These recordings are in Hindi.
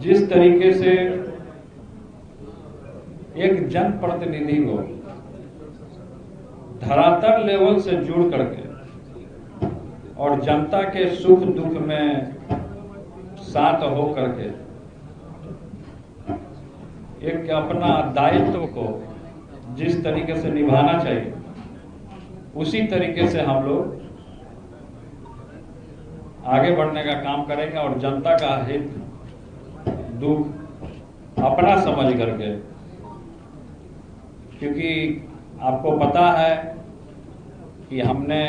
जिस तरीके से एक जनप्रतिनिधि को धरातल लेवल से जुड़ करके और जनता के सुख दुख में साथ हो करके एक अपना दायित्व को जिस तरीके से निभाना चाहिए उसी तरीके से हम लोग आगे बढ़ने का काम करेंगे और जनता का हित दुख अपना समझ करके, क्योंकि आपको पता है कि हमने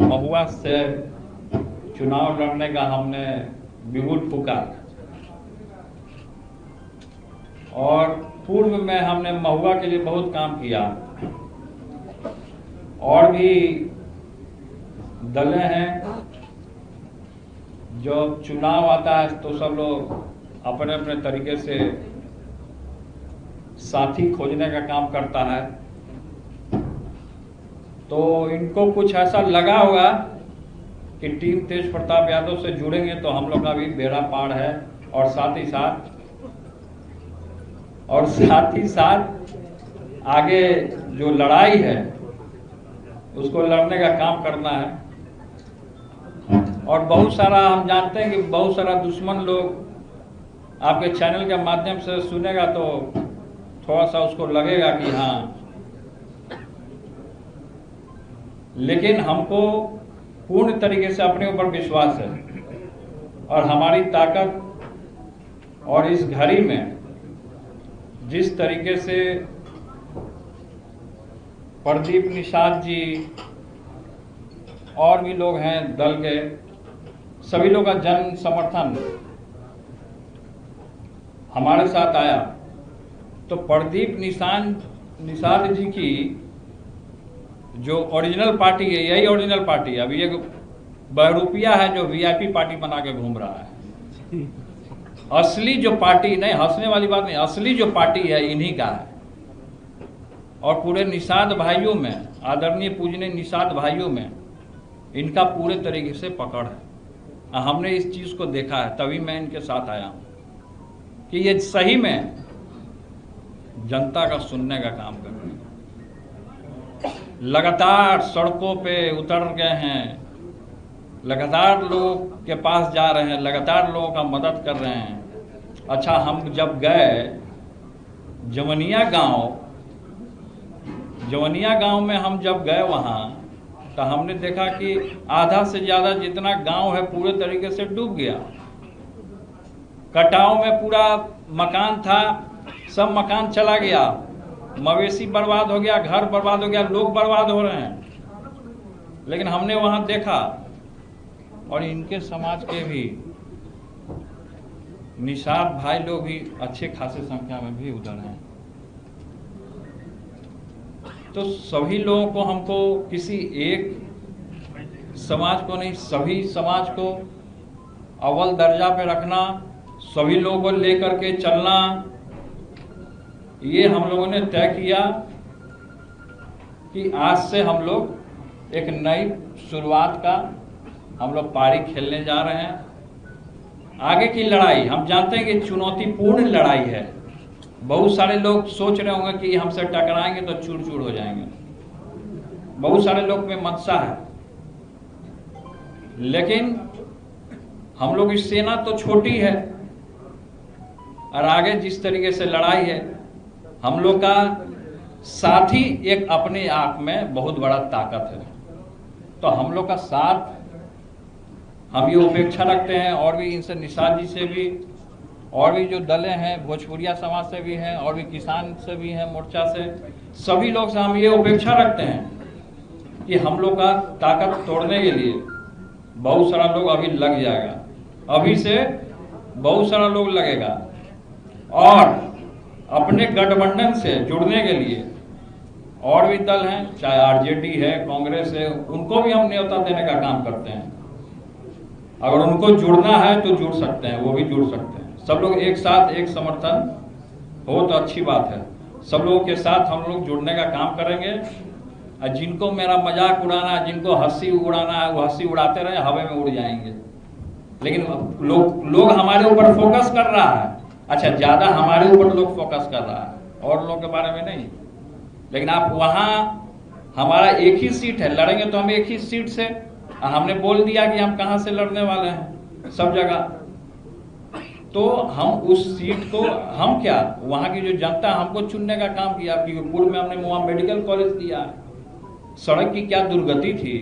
महुआ से चुनाव लड़ने का हमने बिगुल फूका और पूर्व में हमने महुआ के लिए बहुत काम किया। और भी दलें हैं जो चुनाव आता है तो सब लोग अपने अपने तरीके से साथी खोजने का काम करता है। तो इनको कुछ ऐसा लगा होगा कि टीम तेज प्रताप यादव से जुड़ेंगे तो हम लोग का भी बेड़ा पार है और साथ ही साथ आगे जो लड़ाई है उसको लड़ने का काम करना है। और बहुत सारा हम जानते हैं कि बहुत सारा दुश्मन लोग आपके चैनल के माध्यम से सुनेगा तो थोड़ा सा उसको लगेगा कि हाँ, लेकिन हमको पूर्ण तरीके से अपने ऊपर विश्वास है और हमारी ताकत और इस घड़ी में जिस तरीके से प्रदीप निषाद जी और भी लोग हैं दल के, सभी लोग का जन समर्थन हमारे साथ आया, तो प्रदीप निषाद जी की जो ओरिजिनल पार्टी है यही ओरिजिनल पार्टी है। अभी एक बहरूपिया है जो वीआईपी पार्टी बना के घूम रहा है। असली जो पार्टी, नहीं हंसने वाली बात नहीं, असली जो पार्टी है इन्हीं का है। और पूरे निषाद भाइयों में, आदरणीय पूजनीय निषाद भाइयों में इनका पूरे तरीके से पकड़ है। हमने इस चीज को देखा है, तभी मैं इनके साथ आया हूं कि ये सही में जनता का सुनने का काम कर रहे हैं। लगातार सड़कों पे उतर गए हैं, लगातार लोग के पास जा रहे हैं, लगातार लोगों का मदद कर रहे हैं। अच्छा, हम जब गए जवनिया गांव में हम जब गए वहां तो हमने देखा कि आधा से ज्यादा जितना गांव है पूरे तरीके से डूब गया। कटाव में पूरा मकान था, सब मकान चला गया, मवेशी बर्बाद हो गया, घर बर्बाद हो गया, लोग बर्बाद हो रहे हैं। लेकिन हमने वहां देखा और इनके समाज के भी निषाद भाई लोग भी अच्छे खासे संख्या में भी उधर हैं। तो सभी लोगों को, हमको किसी एक समाज को नहीं, सभी समाज को अव्वल दर्जा पे रखना, सभी लोगों को लेकर के चलना, ये हम लोगों ने तय किया कि आज से हम लोग एक नई शुरुआत का हम लोग पारी खेलने जा रहे हैं। आगे की लड़ाई हम जानते हैं कि चुनौतीपूर्ण लड़ाई है। बहुत सारे लोग सोच रहे होंगे कि हमसे टकराएंगे तो चूर चूर हो जाएंगे, बहुत सारे लोग में मनसा है। लेकिन हम लोग की सेना तो छोटी है और आगे जिस तरीके से लड़ाई है, हम लोग का साथ ही एक अपने आप में बहुत बड़ा ताकत है। तो हम लोग का साथ हम ये अपेक्षा रखते हैं। और भी इनसे, निषाद जी से भी, और भी जो दलें हैं भोजपुरिया समाज से भी हैं और भी किसान से भी हैं, मोर्चा से, सभी लोग से हम ये अपेक्षा रखते हैं कि हम लोग का ताकत तोड़ने के लिए बहुत सारा लोग अभी लग जाएगा, अभी से बहुत सारा लोग लगेगा। और अपने गठबंधन से जुड़ने के लिए और भी दल हैं, चाहे आरजेडी है, कांग्रेस है, उनको भी हम न्योता देने का काम करते हैं। अगर उनको जुड़ना है तो जुड़ सकते हैं, वो भी जुड़ सकते हैं। सब लोग एक साथ एक समर्थन हो तो अच्छी बात है। सब लोगों के साथ हम लोग जुड़ने का काम करेंगे। और जिनको मेरा मजाक उड़ाना है, जिनको हंसी उड़ाना है, वो हंसी उड़ाते रहे, हवा में उड़ जाएंगे। लेकिन लोग हमारे ऊपर फोकस कर रहा है। अच्छा, ज्यादा हमारे ऊपर लोग फोकस कर रहा है और लोगों के बारे में नहीं। लेकिन आप वहां हमारा एक ही सीट है, लड़ेंगे तो हम एक ही सीट से। हमने बोल दिया कि हम कहां से लड़ने वाले हैं सब जगह। तो हम उस सीट को, हम क्या, वहां की जो जनता हमको चुनने का काम किया। क्योंकि पूर्व में हमने वहां मेडिकल कॉलेज दिया, सड़क की क्या दुर्गति थी।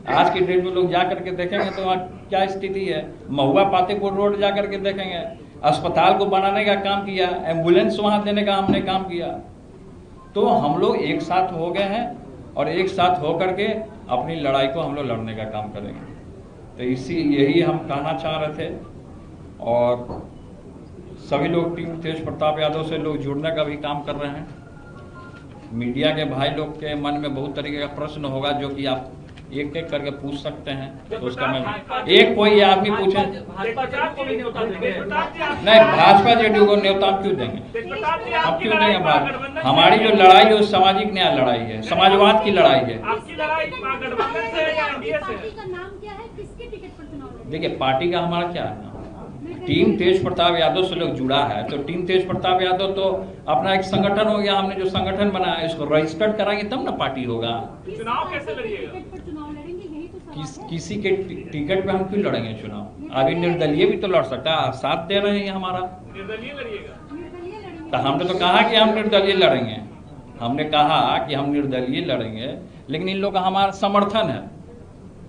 आज के डेट में लोग जा करके देखेंगे तो वहाँ क्या स्थिति है। महुआ पातेपुर रोड जा करके देखेंगे, अस्पताल को बनाने का काम किया, एम्बुलेंस वहां देने का हमने काम किया। तो हम लोग एक साथ हो गए हैं और एक साथ होकर के अपनी लड़ाई को हम लोग लड़ने का काम करेंगे। तो यही हम कहना चाह रहे थे। और सभी लोग टीम तेज प्रताप यादव से लोग जुड़ने का भी काम कर रहे हैं। मीडिया के भाई लोग के मन में बहुत तरीके का प्रश्न होगा जो कि आप एक एक करके पूछ सकते हैं। तो उसका मैं एक कोई आदमी पूछे नहीं, भाजपा जेडीयू को न्योता क्यों देंगे, हम क्यों देंगे बात। हमारी जो लड़ाई है वो सामाजिक न्याय लड़ाई है, समाजवाद की लड़ाई है। देखिए, पार्टी का हमारा क्या है, टीम तेज प्रताप यादव से लोग जुड़ा है। तो टीम तेज प्रताप यादव तो अपना एक संगठन हो गया। हमने जो संगठन बनाया इसको रजिस्टर्ड कराएंगे तब ना पार्टी होगा। चुनाव कैसे लड़िएगा? किसी के टिकट पे हम क्यों लड़ेंगे चुनाव। अभी निर्दलीय भी तो लड़ सकता है, साथ दे रहे हैं हमारा। निर्दलीय लड़िएगा? तो हमने तो कहा कि हम निर्दलीय लड़ेंगे, हमने कहा कि हम निर्दलीय लड़ेंगे। लेकिन इन लोग का हमारा समर्थन है,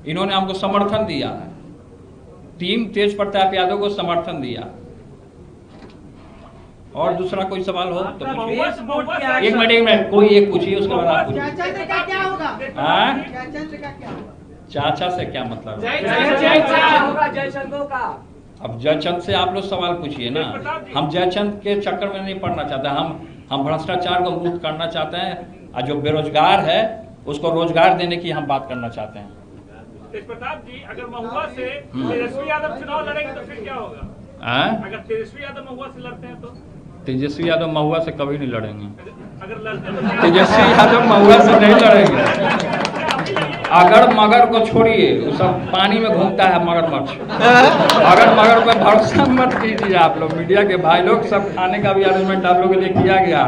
इन्होंने हमको समर्थन दिया है, टीम तेज प्रताप यादव को समर्थन दिया। और दूसरा कोई सवाल हो तो एक मिनट कोई एक पूछिए, उसके बाद आप पूछिए। चाचा से क्या मतलब है? अब जयचंद से आप लोग सवाल पूछिए ना। हम जयचंद के चक्कर में नहीं पड़ना चाहते। हम भ्रष्टाचार को मुक्त करना चाहते हैं और जो बेरोजगार है उसको रोजगार देने की हम बात करना चाहते हैं। तेज प्रताप जी, अगर महुआ से तेजस्वी यादव चुनाव लड़ेंगे तो फिर क्या होगा? अगर तेजस्वी यादव महुआ से लड़ते हैं तो? तेजस्वी यादव महुआ से कभी नहीं लड़ेंगे। अगर लड़ते हैं तो तेजस्वी यादव महुआ से नहीं लड़ेंगे। अगर मगर को छोड़िए, वो सब पानी में घूमता है मगरमच्छ। अगर मगर पे भरोसा मत कीजिए आप लोग। मीडिया के भाई लोग सब खाने का भी अरेंजमेंट आप लोगों के लिए किया गया,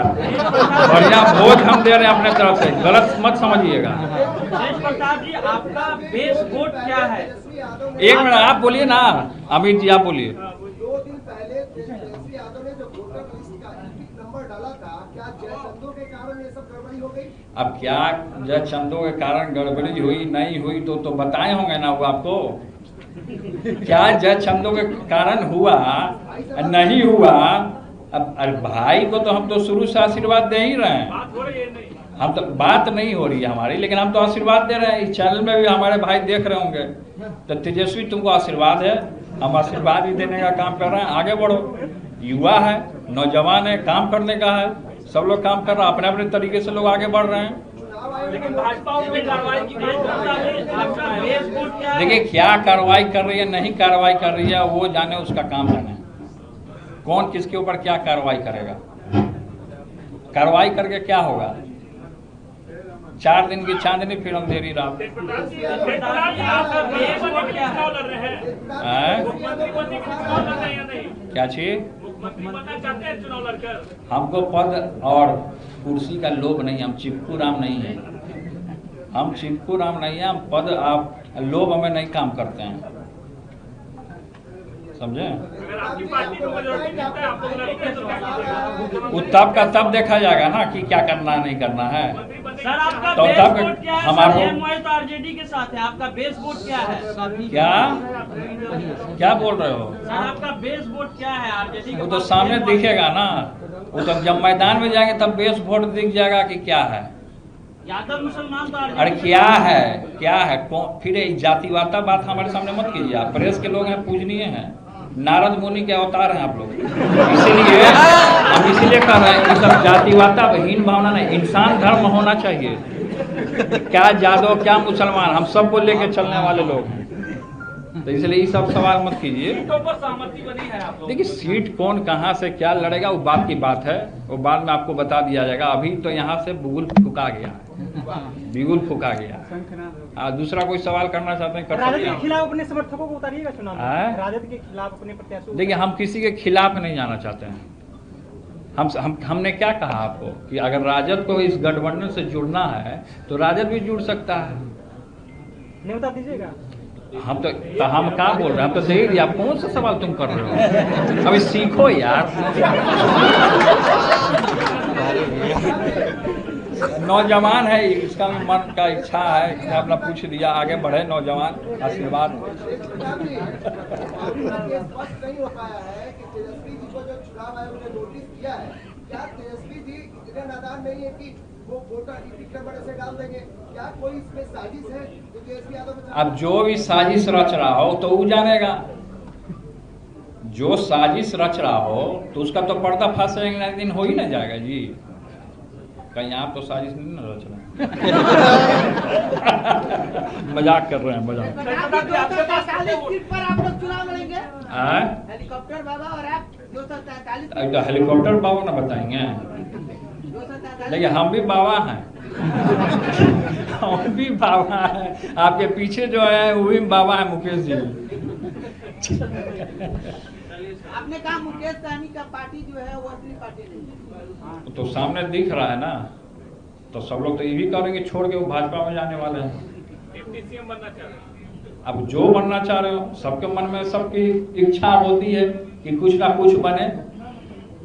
बढ़िया भोज हम दे रहे हैं अपने तरफ से, गलत मत समझिएगा। तेज प्रताप जी, आपका बेस वोट क्या है? एक मिनट आप बोलिए ना, अमित जी आप बोलिए। 2 दिन पहले तेजस्वी यादव ने जो वोटर लिस्ट का नंबर डाला था, क्या जयचंदों के कारण ये सब गड़बड़ी हो गई? अब क्या जयचंदों के कारण गड़बड़ी हुई नहीं हुई तो बताए होंगे ना वो आपको। क्या जयचंदों के कारण हुआ नहीं हुआ। अब अरे भाई को तो हम तो शुरू से आशीर्वाद दे ही रहे हैं। बात हो रही है नहीं? हम तो बात नहीं हो रही है हमारी, लेकिन हम तो आशीर्वाद दे रहे हैं। इस चैनल में भी हमारे भाई देख रहे होंगे। तो तेजस्वी तुमको आशीर्वाद है, हम आशीर्वाद भी देने का काम कर रहे हैं। आगे बढ़ो, युवा है, नौजवान है, काम करने का है, सब लोग काम कर रहे हैं अपने अपने तरीके से, लोग आगे बढ़ रहे हैं। लेकिन भाजपा में कार्रवाई की आपका बेस वोट क्या है? देखिए, क्या कार्रवाई कर रही है नहीं कार्रवाई कर रही है वो जाने, उसका काम जाने। कौन किसके ऊपर क्या कार्रवाई करेगा, कार्रवाई करके क्या होगा। 4 दिन की चांदनी फिर अंधेरी रात। तेज प्रताप जी, आपका बेस वोट क्या चुनाव लड़ रहे हैं? मुख्यमंत्री बनने के चुनाव लड़ रहे हैं या नहीं? क्या चीज? मुख्यमंत्री बनना चाहते हैं चुनाव लड़कर? हमको पद और कुर्सी का लोभ नहीं, हम चिपकू राम नहीं है। हम चिपकू राम नहीं है, हम पद आप लोभ हमें नहीं काम करते हैं, समझे। अगर आपकी पार्टी को मेजॉरिटी मिलता है, आप लोग लड़ते हैं तो क्या कीजिएगा? वो तब का तब देखा जाएगा ना कि क्या करना नहीं करना है। सर, आपका तो बेस तब वोट क्या है? हमारा तो आरजेडी के साथ है, आपका बेस वोट क्या है? क्या बोल रहे हो। सर, आपका बेस वोट क्या है आरजेडी? वो तो सामने दिखेगा ना, वो तो जब मैदान में जाएंगे तब बेस वोट दिख जाएगा कि क्या है। यादव मुसलमान तो अरे क्या है फिर जातिवादा बात हमारे सामने मत कीजिए। आप प्रेस के लोग हैं, पूजनीय हैं, नारद मुनि के अवतार हैं आप लोग। इसीलिए हम इसीलिए कह रहे हैं कि सब जातिवादा हीन भावना नहीं, इंसान धर्म होना चाहिए। क्या यादव क्या मुसलमान, हम सबको लेके चलने वाले लोग हैं। तो इसलिए ये सब सवाल मत कीजिए। सीटों पर सहमति बनी है आप लोग? देखिए, सीट कौन कहाँ से क्या लड़ेगा वो बात की बात है, वो बाद में आपको बता दिया जाएगा। अभी तो यहाँ से बुगुल फुका गया है। बिगुल फूका गया। दूसरा कोई सवाल करना चाहते हैं कर राजद सकते के हैं। खिलाफ अपने समर्थकों को उतारिएगा चुनाव में। राजद के खिलाफ अपने प्रत्याशियों। देखिए हम किसी के खिलाफ नहीं जाना चाहते हैं। हमने क्या कहा आपको कि अगर राजद को इस गठबंधन से जुड़ना है तो राजद भी जुड़ सकता है। न्योता दीजिएगा। हम तो हम क्या बोल रहे हैं, हम तो दे ही दिया। आप कौन सा सवाल तुम कर रहे हो? अभी सीखो यार। नौजवान है, इसका भी मन का इच्छा है कि अपना पूछ लिया, आगे बढ़े नौजवान। आशीर्वाद। स्पष्ट नहीं हो पाया है कि तेजस्वी जी को जो चुनाव आयोग ने नोटिस किया है, क्या तेजस्वी जी इतने नादान नहीं है कि वो वोटर टिकट बड़े से डाल देंगे? क्या कोई इसमें साजिश है जो तेजस्वी यादव? अब जो भी साजिश रच रहा हो तो वो जानेगा। जो साजिश रच रहा हो तो उसका तो पर्दाफाश एक दिन हो ही ना जाएगा जी। कहीं आप तो साजिश नहीं ना रच रहे हैं। मजाक कर रहे हैं, मजाक। 243 सीट पर आप लोग चुनाव लड़ेंगे? हेलीकॉप्टर बाबा और आप 243। हेलीकॉप्टर बाबा ना बताएंगे, लेकिन हम भी बाबा हैं। हम भी बाबा हैं। आपके पीछे जो है वो भी बाबा है, मुकेश जी। आपने कहा मुकेश सहनी का पार्टी जो है वो असली पार्टी नहीं है। तो सामने दिख रहा है ना, तो सब लोग तो ये भी करेंगे छोड़ के वो भाजपा में जाने वाले हैं। डिप्टी सीएम बनना चाह रहे हैं। अब जो बनना चाह रहे हो, सबके मन में सबकी इच्छा होती है कि कुछ ना कुछ बने,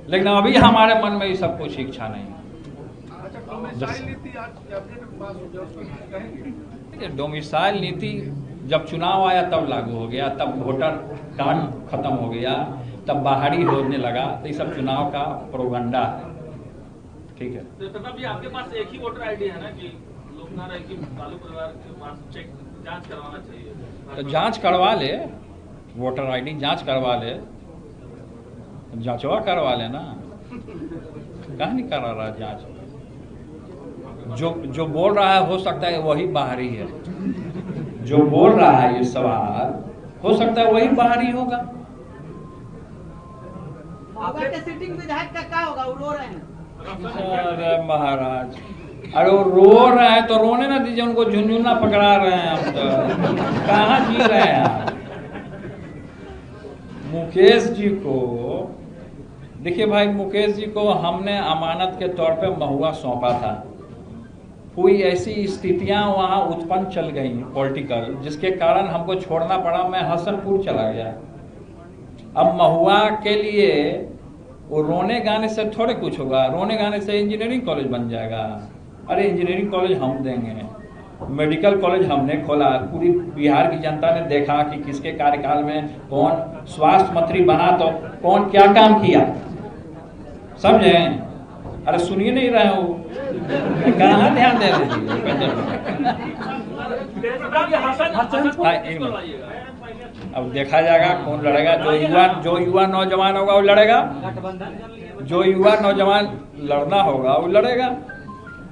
लेकिन अभी हमारे मन में ये सब कुछ इच्छा नहीं है। डोमिसाइल नीति जब चुनाव आया तब लागू हो गया, तब वोटर कार्ड खत्म हो गया, तब बाहरी होने लगा। तो ये सब चुनाव का प्रोगंडा है। ठीक है, तो तब भी आपके पास एक ही वोटर आईडी है ना, कि लोग ना रहे कि बालू परिवार के पास चेक जांच करवाना चाहिए। तो जांच करवा ले, वोटर आईडी जांच करवा ले, जांचवा करवा ले ना। कहाँ नहीं करा रहा जांच? जो बोल रहा है हो सकता है वही बाहरी है। जो बोल रहा है ये सवाल हो सकता है वही बाहरी होगा। आपके सिटिंग विधायक का क्या होगा? वो रो रहे हैं। अरे महाराज, अरे वो रो रहे हैं तो रोने ना दीजिए उनको। झुनझुना पकड़ा रहे हैं हम तो। कहाँ जी रहे हैं आप? मुकेश जी को देखिए भाई, मुकेश जी को हमने अमानत के तौर पे महुआ सौंपा था। कोई ऐसी स्थितियां वहां उत्पन्न चल गई पॉलिटिकल, जिसके कारण हमको छोड़ना पड़ा। मैं हसनपुर चला गया। अब महुआ के लिए वो रोने गाने से थोड़े कुछ होगा। रोने गाने से इंजीनियरिंग कॉलेज बन जाएगा। अरे इंजीनियरिंग कॉलेज हम देंगे, मेडिकल कॉलेज हमने खोला। पूरी बिहार की जनता ने देखा कि किसके कार्यकाल में कौन स्वास्थ्य मंत्री बना तो कौन क्या काम किया, समझे? अरे सुनिए नहीं रहे हो, कहाँ ध्यान दे रहे जी। अब देखा जाएगा कौन लड़ेगा। जो युवा नौजवान होगा वो लड़ेगा। जो युवा नौजवान लड़ना होगा वो लड़ेगा।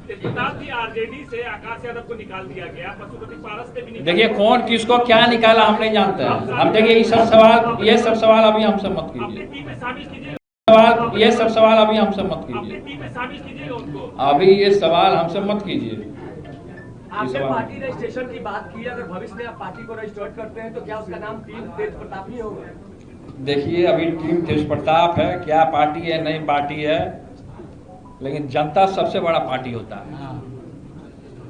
प्रताप जी, आरजेडी से आकाश यादव को निकाल दिया गया, पशुपति पारस से भी। देखिए कौन किसको क्या निकाला हम नहीं जानते हैं। हम देखिए ये सब सवाल अभी हमसे मत कीजिए। ये सब सवाल अभी हमसे मत कीजिए। अभी ये सवाल हमसे मत कीजिए। आपने पार्टी रजिस्ट्रेशन की बात की, अगर भविष्य में आप पार्टी को रजिस्टर करते हैं तो क्या उसका नाम टीम तेज प्रताप ही होगा? देखिए अभी टीम तेज प्रताप है, क्या पार्टी है नई पार्टी है, लेकिन जनता सबसे बड़ा पार्टी होता है।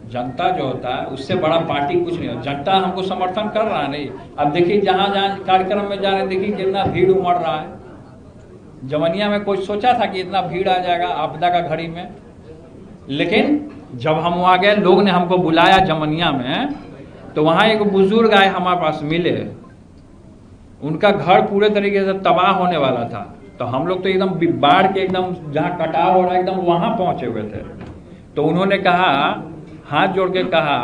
जनता जो होता है उससे बड़ा पार्टी कुछ नहीं होता। जनता हमको समर्थन कर रहा है नहीं। अब देखिए जहाँ जहाँ कार्यक्रम में जा रहे, देखिए कितना भीड़ उमड़ रहा है। जमनिया में कोई सोचा था कि इतना भीड़ आ जाएगा आपदा का घड़ी में? लेकिन जब हम वहाँ गए, लोग ने हमको बुलाया जमनिया में, तो वहाँ एक बुजुर्ग आए हमारे पास मिले। उनका घर पूरे तरीके से तबाह होने वाला था। तो हम लोग तो एकदम बाढ़ के एकदम जहाँ कटाव हो रहा है एकदम वहाँ पहुँचे हुए थे। तो उन्होंने कहा, हाथ जोड़ के कहा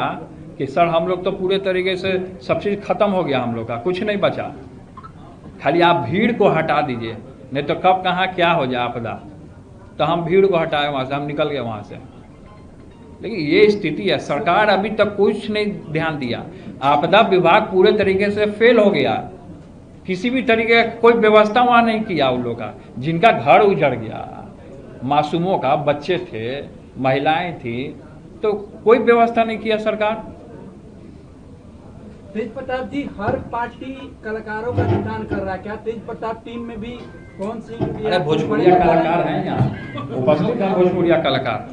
कि सर हम लोग तो पूरे तरीके से सब चीज़ खत्म हो गया, हम लोग का कुछ नहीं बचा, खाली आप भीड़ को हटा दीजिए, नहीं तो कब कहाँ क्या हो जाए आपदा। तो हम भीड़ को हटाए वहाँ से, हम निकल गए वहाँ से। लेकिन ये स्थिति है, सरकार अभी तक कुछ नहीं ध्यान दिया। आपदा विभाग पूरे तरीके से फेल हो गया। किसी भी तरीके का कोई व्यवस्था वहाँ नहीं किया उन लोगों का। जिनका घर उजड़ गया, मासूमों का, बच्चे थे, महिलाएं थी, तो कोई व्यवस्था नहीं किया सरकार। तेज प्रताप जी, हर पार्टी कलाकारों का निदान कर रहा है, क्या तेज प्रताप टीम में भी कौन सिंह? अरे भोजपुरिया कलाकार हैं यहाँ उपस्थित हैं, भोजपुरिया कलाकार।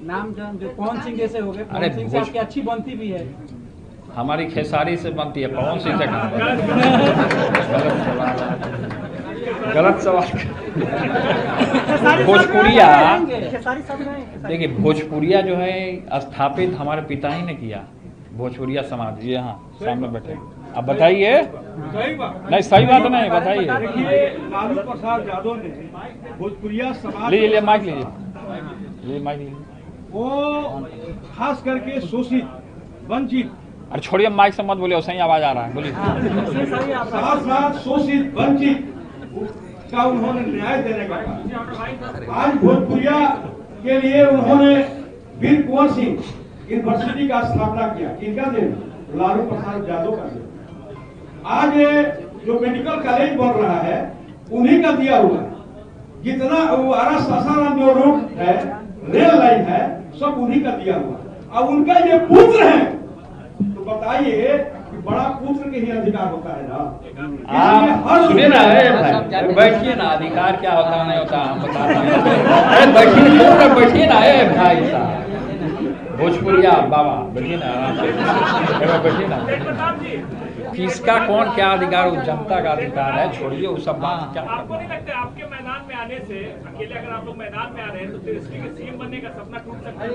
नाम जान जो पवन सिंह जैसे हो गए, अरे पवन सिंह से आपकी अच्छी बनती भी है। हमारी खेसारी से बनती है, पवन सिंह से कहाँ? गलत सवाल। भोजपुरिया, देखिए भोजपुरिया जो है स्थापित हमारे पिता ही ने किया, भोजपुरिया समाज। ये यहाँ सामने बैठे, अब बताइए। नहीं सही बात नहीं, बताइए। लालू प्रसाद यादव ने भोजपुरिया समाज, लीजिए माइक, लीजिए माइक लीजिए। वो खास करके शोषित वंचित, अरे छोड़िए माइक से मत बोलिए, सही आवाज आ रहा है, बोलिए। साथ साथ शोषित वंचित का उन्होंने न्याय देने का काम। आज भोजपुरिया के लिए उन्होंने वीर कुंवर सिंह यूनिवर्सिटी का स्थापना किया। किनका दिन? लालू प्रसाद यादव का दिन। आज जो मेडिकल कॉलेज बन रहा है उन्हीं का दिया हुआ है। जितना आरा सासाराम जो रोड है, रेल लाइन है, सब उन्हीं का दिया हुआ है। अब उनका ये पुत्र है, तो बताइए कि बड़ा पुत्र के ही अधिकार होता है ना। सुनिए ना, बैठिए ना, अधिकार क्या होता नहीं होता हम बताते हैं। बैठिए ना भाई साहब, भोजपुरिया बाबा बैठिए ना, बैठिए ना। किसका कौन क्या अधिकार, उस जनता का अधिकार है, छोड़िए वो सब बात। क्या आपको नहीं लगता आपके मैदान में आने से, अकेले अगर आप लोग मैदान में आ रहे हैं, तो तेजस्वी के सीएम बनने का सपना टूट सकता है?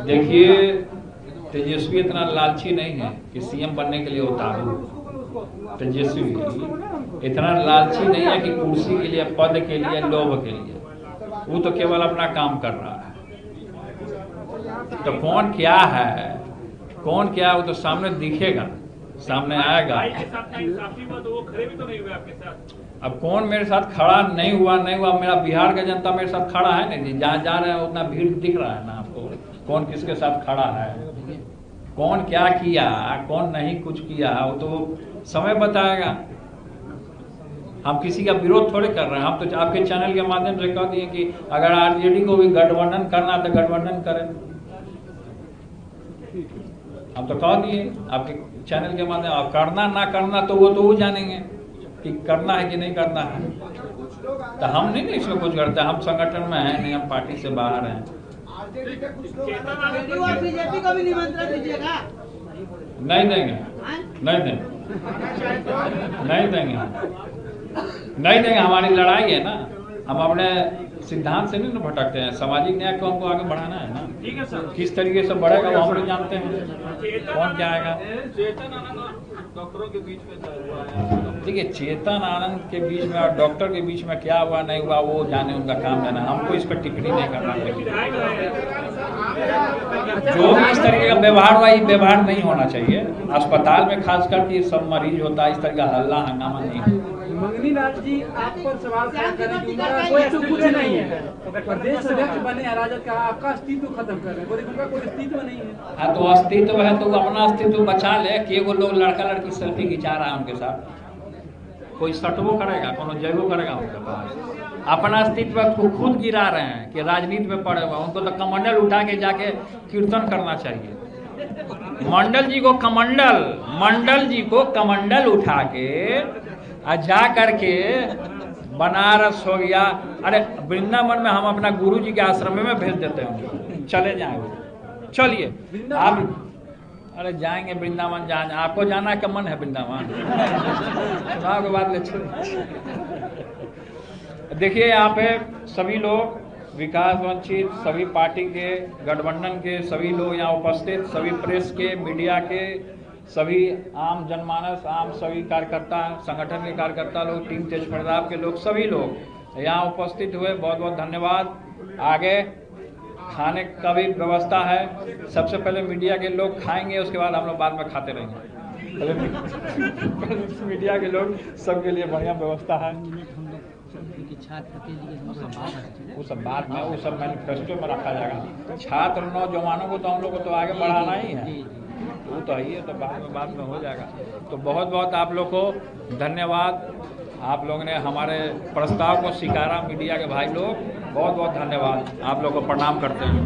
देखिए तेजस्वी इतना लालची नहीं है कि सीएम बनने के लिए उतारू। तेजस्वी इतना लालची नहीं है कि कुर्सी के लिए, पद के लिए, लोभ के लिए। वो तो केवल अपना काम कर रहा है। तो कौन क्या है, कौन क्या है, वो तो सामने दिखेगा, सामने आएगा। भाई के साथ इंसाफी हुआ तो वो खड़े भी तो नहीं हुए आपके साथ। अब कौन मेरे साथ खड़ा नहीं हुआ, मेरा बिहार का जनता मेरे साथ खड़ा है नहीं। जहाँ जा रहे हैं उतना भीड़ दिख रहा है ना आपको, कौन किसके साथ खड़ा है, कौन क्या किया, कौन नहीं कुछ किया, वो तो समय बताएगा। हम किसी का विरोध थोड़े कर रहे हैं। हम तो आपके चैनल के माध्यम से कह दिए कि अगर आरजेडी को भी गठबंधन करना तो गठबंधन करें। हम तो कह दिए आपके चैनल के माध्यम, आप करना ना करना तो वो जानेंगे कि करना है कि नहीं करना है। तो हम नहीं इसमें कुछ करते, हम संगठन में हैं नहीं, हम पार्टी से बाहर हैं। बीजेपी को भी निमंत्रण दीजिएगा। नहीं देंगे, नहीं देंगे, नहीं देंगे, नहीं देंगे। हमारी लड़ाई है ना, हम अपने सिद्धांत से नहीं भटकते हैं। सामाजिक न्याय को हमको आगे बढ़ाना है ना। ठीक है सर। किस तरीके से बढ़ेगा वो हम लोग जानते हैं, कौन क्या आएगा। चेतन आनंद डॉक्टरों के बीच में, देखिए चेतन आनंद के बीच में और डॉक्टर के बीच में क्या हुआ नहीं हुआ वो जाने, उनका काम जाना, हमको इस पर टिप्पणी नहीं करना चाहिए। जो भी इस तरीके का व्यवहार हुआ, ये व्यवहार नहीं होना चाहिए। अस्पताल में खास करके सब मरीज होता है, इस तरह का हल्ला हंगामा नहीं। मंगनी लाल जी, आप पर सवाल कोई अस्तित्व नहीं है, प्रदेश अध्यक्ष बने हैं राजद का, आपका अस्तित्व खत्म कर रहे हैं, उनका कोई अस्तित्व नहीं है। हाँ तो अस्तित्व है तो अपना अस्तित्व बचा ले। कि वो लोग लड़का लड़की सेल्फी खिंचा रहा है उनके साथ, कोई सटवो करेगा, कोनो जयबो करेगा उनके पास। अपना अस्तित्व को खुद गिरा रहे हैं कि राजनीति में पड़े हुए। उनको तो कमंडल उठा के जाके कीर्तन करना चाहिए। मंडल जी को कमंडल उठा के जा करके बनारस हो गया, अरे वृंदावन में हम अपना गुरु जी के आश्रम में भेज देते हैं, चले जाए वो, चलिए आप। अरे जाएंगे वृंदावन, आपको जाना का मन है वृंदावन, चुनाव के बाद ले चलिए। देखिए यहाँ पे सभी लोग विकास वंचित, सभी पार्टी के, गठबंधन के सभी लोग यहाँ उपस्थित, सभी प्रेस के, मीडिया के, सभी आम जनमानस, आम सभी कार्यकर्ता, संगठन के कार्यकर्ता लोग, टीम तेज प्रताप के लोग, सभी लोग यहाँ उपस्थित हुए, बहुत बहुत धन्यवाद। आगे खाने का भी व्यवस्था है। सबसे पहले मीडिया के लोग खाएंगे, उसके बाद हम लोग बाद में खाते रहेंगे। मीडिया के लोग सबके लिए बढ़िया व्यवस्था है। वो सब बाद में, वो सब मैनिफेस्टो में रखा जाएगा। छात्र नौजवानों को तो हम लोग को तो आगे बढ़ाना ही है, वो तो है, तो बाद में हो जाएगा। तो बहुत बहुत आप लोग को धन्यवाद। आप लोगों ने हमारे प्रस्ताव को स्वीकारा, मीडिया के भाई लोग, बहुत बहुत धन्यवाद। आप लोग को प्रणाम करते हैं।